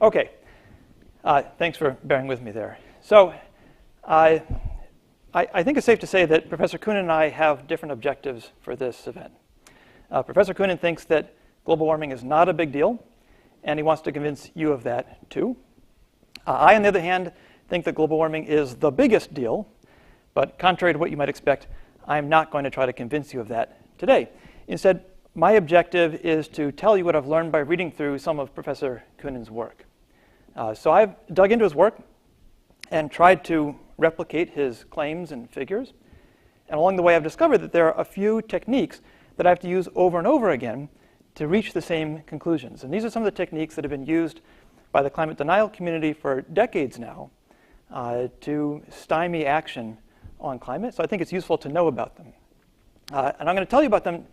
Okay, thanks for bearing with me there. So I think it's safe to say that Professor Koonin and I have different objectives for this event. Professor Koonin thinks that global warming is not a big deal, and he wants to convince you of that too. I, on the other hand, think that global warming is the biggest deal, but contrary to what you might expect, I'm not going to try to convince you of that today. Instead, my objective is to tell you what I've learned by reading through some of Professor Koonin's work. So I've dug into his work and tried to replicate his claims and figures. And along the way, I've discovered that there are a few techniques that I have to use over and over again to reach the same conclusions. And these are some of the techniques that have been used by the climate denial community for decades now to stymie action on climate. So I think it's useful to know about them. And I'm going to tell you about them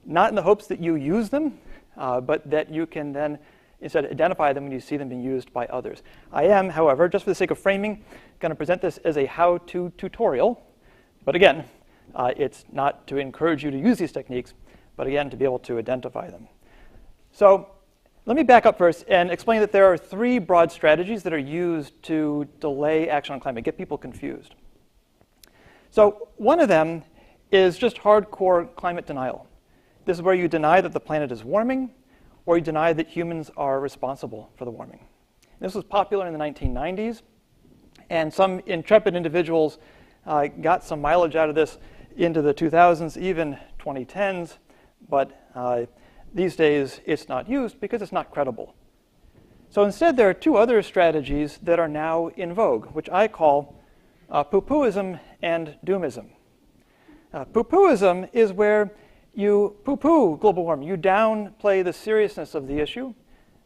not in the hopes that you use them, but that you can then instead identify them when you see them being used by others. I am, however, just for the sake of framing, going to present this as a how-to tutorial. But again, it's not to encourage you to use these techniques, but again, to be able to identify them. So let me back up first and explain that there are three broad strategies that are used to delay action on climate, get people confused. So one of them is just hardcore climate denial. This is where you deny that the planet is warming, or you deny that humans are responsible for the warming. This was popular in the 1990s, and some intrepid individuals got some mileage out of this into the 2000s, even 2010s, but these days it's not used because it's not credible. So instead, there are two other strategies that are now in vogue, which I call Poopooism and Doomism. Poopooism is where you poo-poo global warming. You downplay the seriousness of the issue.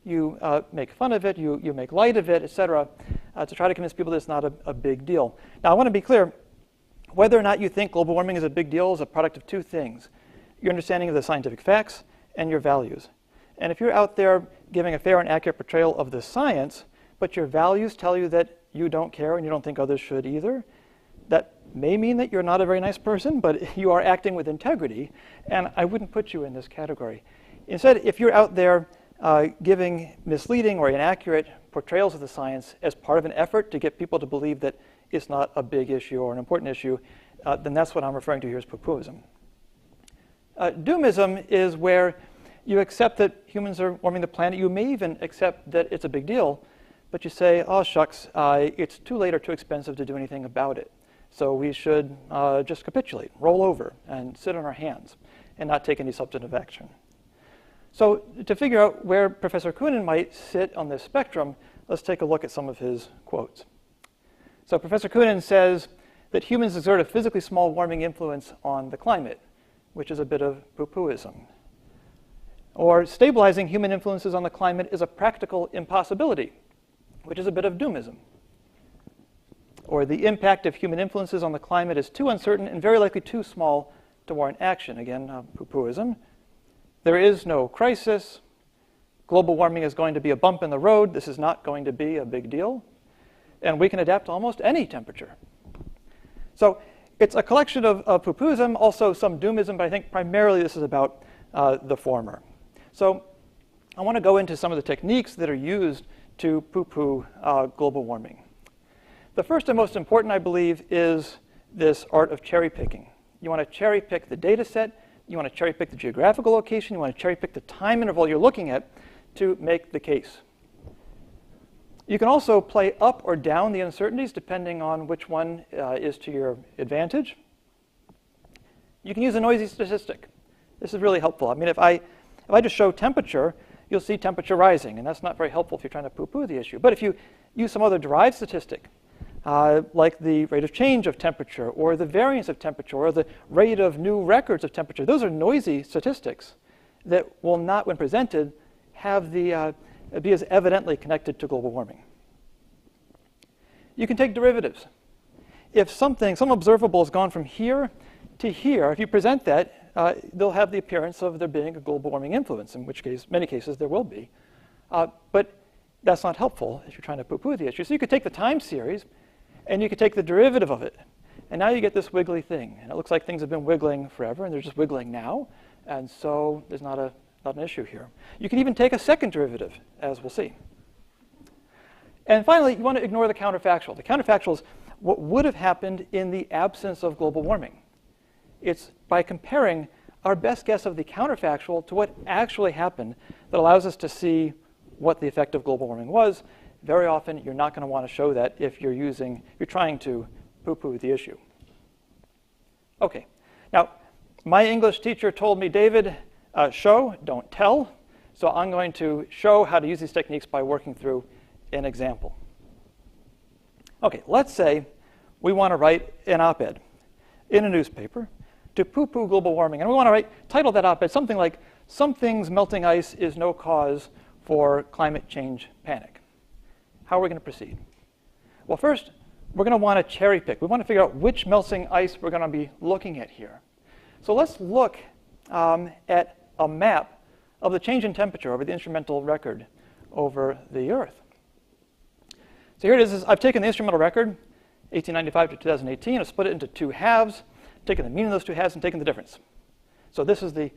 You make fun of it. You make light of it, et cetera, to try to convince people that it's not a big deal. Now, I want to be clear. Whether or not you think global warming is a big deal is a product of two things: your understanding of the scientific facts and your values. And if you're out there giving a fair and accurate portrayal of the science, but your values tell you that you don't care and you don't think others should either, that may mean that you're not a very nice person, but you are acting with integrity, and I wouldn't put you in this category. Instead, if you're out there giving misleading or inaccurate portrayals of the science as part of an effort to get people to believe that it's not a big issue or an important issue, then that's what I'm referring to here as poopooism. Doomism is where you accept that humans are warming the planet. You may even accept that it's a big deal, but you say, oh, shucks, it's too late or too expensive to do anything about it. So we should just capitulate, roll over, and sit on our hands and not take any substantive action. So to figure out where Professor Koonin might sit on this spectrum, let's take a look at some of his quotes. So Professor Koonin says that humans exert a physically small warming influence on the climate, which is a bit of poopooism. Or stabilizing human influences on the climate is a practical impossibility, which is a bit of doomism. Or the impact of human influences on the climate is too uncertain and very likely too small to warrant action. Again, poopooism. There is no crisis. Global warming is going to be a bump in the road. This is not going to be a big deal. And we can adapt to almost any temperature. So it's a collection of poopooism, also some doomism, but I think primarily this is about the former. So I want to go into some of the techniques that are used to poo-poo global warming. The first and most important, I believe, is this art of cherry picking. You want to cherry pick the data set. You want to cherry pick the geographical location. You want to cherry pick the time interval you're looking at to make the case. You can also play up or down the uncertainties depending on which one is to your advantage. You can use a noisy statistic. This is really helpful. I mean, if I just show temperature, you'll see temperature rising, and that's not very helpful if you're trying to poo-poo the issue. But if you use some other derived statistic, like the rate of change of temperature, or the variance of temperature, or the rate of new records of temperature, those are noisy statistics that will not, when presented, have the be as evidently connected to global warming. You can take derivatives. If some observable has gone from here to here, if you present that, they'll have the appearance of there being a global warming influence, in which case, many cases, there will be. But that's not helpful if you're trying to poo-poo the issue. So you could take the time series, and you could take the derivative of it. And now you get this wiggly thing. And it looks like things have been wiggling forever, and they're just wiggling now. And so there's not an issue here. You can even take a second derivative, as we'll see. And finally, you want to ignore the counterfactual. The counterfactual is what would have happened in the absence of global warming. It's by comparing our best guess of the counterfactual to what actually happened that allows us to see what the effect of global warming was. Very often, you're not going to want to show that if you're trying to poo-poo the issue. Okay, now, my English teacher told me, David, show, don't tell. So I'm going to show how to use these techniques by working through an example. Okay, let's say we want to write an op-ed in a newspaper to poo-poo global warming. And we want to title that op-ed something like, "Something's melting ice is no cause for climate change panic." How are we going to proceed? Well, first, we're going to want to cherry pick. We want to figure out which melting ice we're going to be looking at here. So let's look at a map of the change in temperature over the instrumental record over the Earth. So here it is. I've taken the instrumental record, 1895 to 2018. I've split it into two halves, taken the mean of those two halves, and taken the difference. So this is the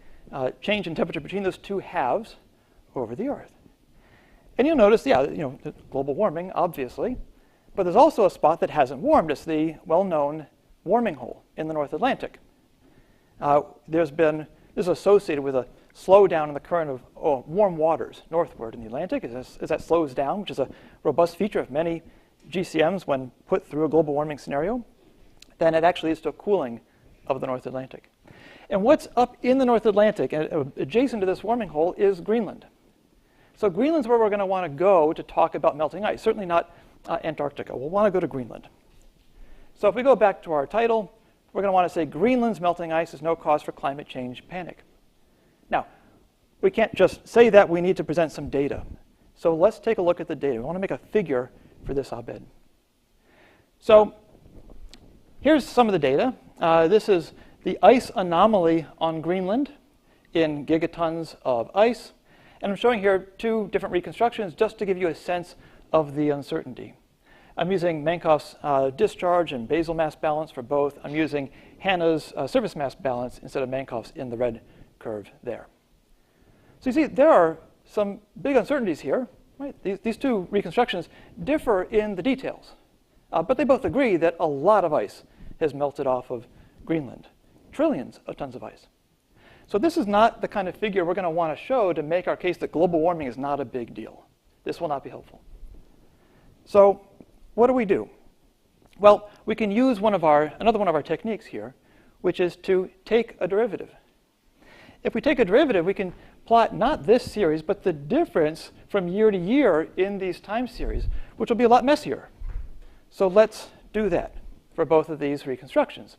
change in temperature between those two halves over the Earth. And you'll notice, global warming, obviously, but there's also a spot that hasn't warmed. It's the well-known warming hole in the North Atlantic. This is associated with a slowdown in the current of warm waters northward in the Atlantic. As that slows down, which is a robust feature of many GCMs when put through a global warming scenario, then it actually leads to a cooling of the North Atlantic. And what's up in the North Atlantic, adjacent to this warming hole, is Greenland. So Greenland's where we're going to want to go to talk about melting ice, certainly not Antarctica. We'll want to go to Greenland. So if we go back to our title, we're going to want to say Greenland's melting ice is no cause for climate change panic. Now, we can't just say that. We need to present some data. So let's take a look at the data. We want to make a figure for this op-ed. So here's some of the data. This is the ice anomaly on Greenland in gigatons of ice. And I'm showing here two different reconstructions just to give you a sense of the uncertainty. I'm using Mankoff's discharge and basal mass balance for both. I'm using Hanna's surface mass balance instead of Mankoff's in the red curve there. So you see, there are some big uncertainties here. Right? These two reconstructions differ in the details, but they both agree that a lot of ice has melted off of Greenland, trillions of tons of ice. So this is not the kind of figure we're going to want to show to make our case that global warming is not a big deal. This will not be helpful. So what do? Well, we can use another one of our techniques here, which is to take a derivative. If we take a derivative, we can plot not this series, but the difference from year to year in these time series, which will be a lot messier. So let's do that for both of these reconstructions.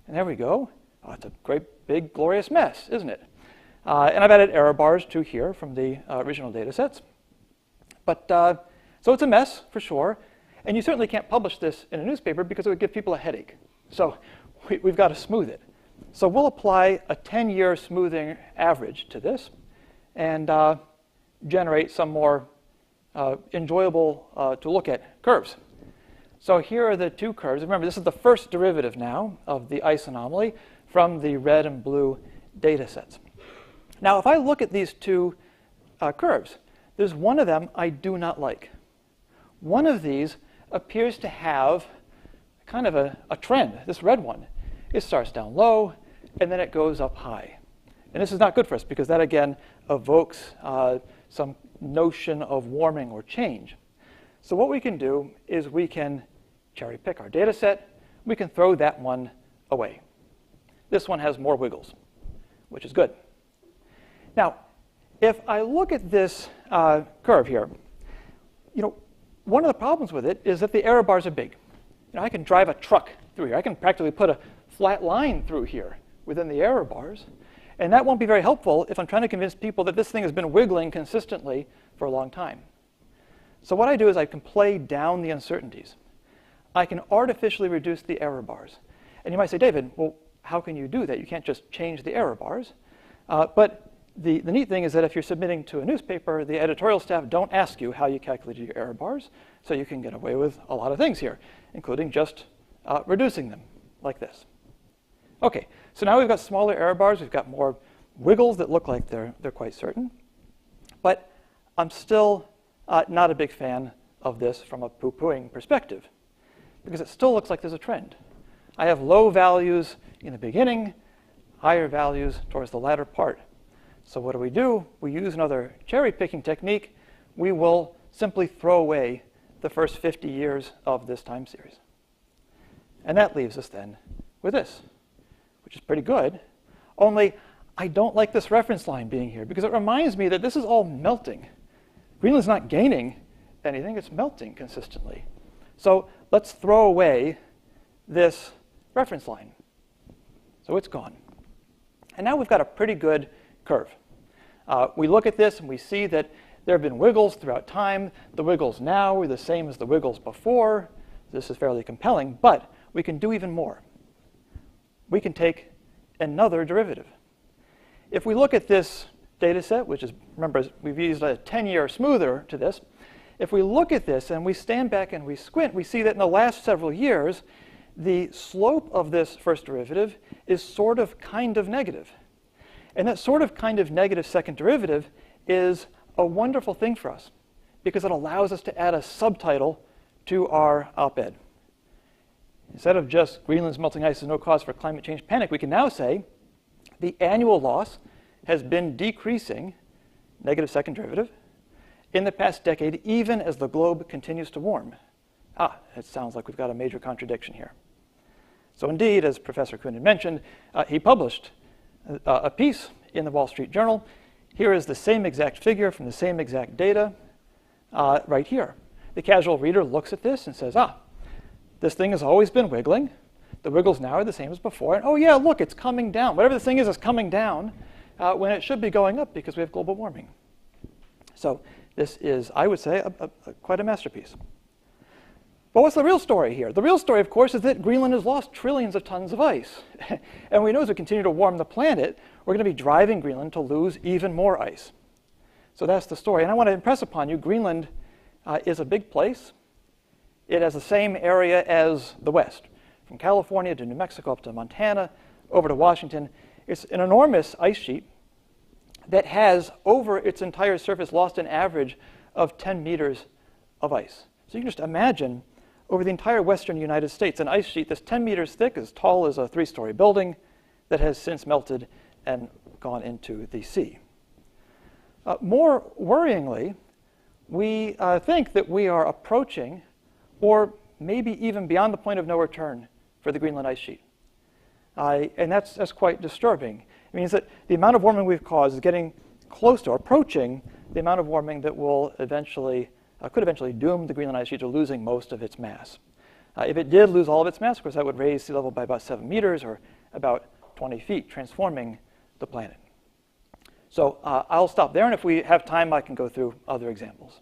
And there we go. Oh, it's a great, big, glorious mess, isn't it? And I've added error bars to here from the original data sets. But so it's a mess, for sure. And you certainly can't publish this in a newspaper because it would give people a headache. So we've got to smooth it. So we'll apply a 10-year smoothing average to this and generate some more enjoyable to look at curves. So here are the two curves. Remember, this is the first derivative now of the ice anomaly from the red and blue data sets. Now, if I look at these two curves, there's one of them I do not like. One of these appears to have kind of a trend, this red one. It starts down low, and then it goes up high. And this is not good for us because that, again, evokes some notion of warming or change. So what we can do is we can cherry pick our data set. We can throw that one away. This one has more wiggles, which is good. Now, if I look at this curve here, one of the problems with it is that the error bars are big. I can drive a truck through here. I can practically put a flat line through here within the error bars. And that won't be very helpful if I'm trying to convince people that this thing has been wiggling consistently for a long time. So what I do is I can play down the uncertainties. I can artificially reduce the error bars. And you might say, David, well, how can you do that? You can't just change the error bars. But the neat thing is that if you're submitting to a newspaper, the editorial staff don't ask you how you calculated your error bars. So you can get away with a lot of things here, including just reducing them like this. OK, so now we've got smaller error bars. We've got more wiggles that look like they're quite certain. But I'm still not a big fan of this from a poo-pooing perspective, because it still looks like there's a trend. I have low values in the beginning, higher values towards the latter part. So what do? We use another cherry-picking technique. We will simply throw away the first 50 years of this time series. And that leaves us then with this, which is pretty good, only I don't like this reference line being here because it reminds me that this is all melting. Greenland's not gaining anything, it's melting consistently. So let's throw away this reference line. So it's gone. And now we've got a pretty good curve. We look at this and we see that there have been wiggles throughout time. The wiggles now are the same as the wiggles before. This is fairly compelling, but we can do even more. We can take another derivative. If we look at this data set, which is, remember, we've used a 10-year smoother to this. If we look at this and we stand back and we squint, we see that in the last several years, the slope of this first derivative is sort of kind of negative. And that sort of kind of negative second derivative is a wonderful thing for us because it allows us to add a subtitle to our op-ed. Instead of just Greenland's melting ice is no cause for climate change panic, we can now say the annual loss has been decreasing, negative second derivative, in the past decade, even as the globe continues to warm. It sounds like we've got a major contradiction here. So indeed, as Professor Koonin mentioned, he published a piece in the Wall Street Journal. Here is the same exact figure from the same exact data right here. The casual reader looks at this and says, this thing has always been wiggling. The wiggles now are the same as before. And oh yeah, look, it's coming down. Whatever this thing is coming down when it should be going up because we have global warming. So this is, I would say, quite a masterpiece. But what's the real story here? The real story, of course, is that Greenland has lost trillions of tons of ice. And we know as we continue to warm the planet, we're going to be driving Greenland to lose even more ice. So that's the story. And I want to impress upon you, Greenland is a big place. It has the same area as the West, from California to New Mexico up to Montana, over to Washington. It's an enormous ice sheet that has, over its entire surface, lost an average of 10 meters of ice. So you can just imagine, over the entire western United States, an ice sheet that's 10 meters thick, as tall as a 3-story building, that has since melted and gone into the sea. More worryingly, we think that we are approaching, or maybe even beyond the point of no return for the Greenland ice sheet. And that's quite disturbing. It means that the amount of warming we've caused is getting close to, or approaching, the amount of warming that will eventually, could eventually doom the Greenland ice sheet to losing most of its mass. If it did lose all of its mass, of course, that would raise sea level by about 7 meters, or about 20 feet, transforming the planet. So I'll stop there, and if we have time, I can go through other examples.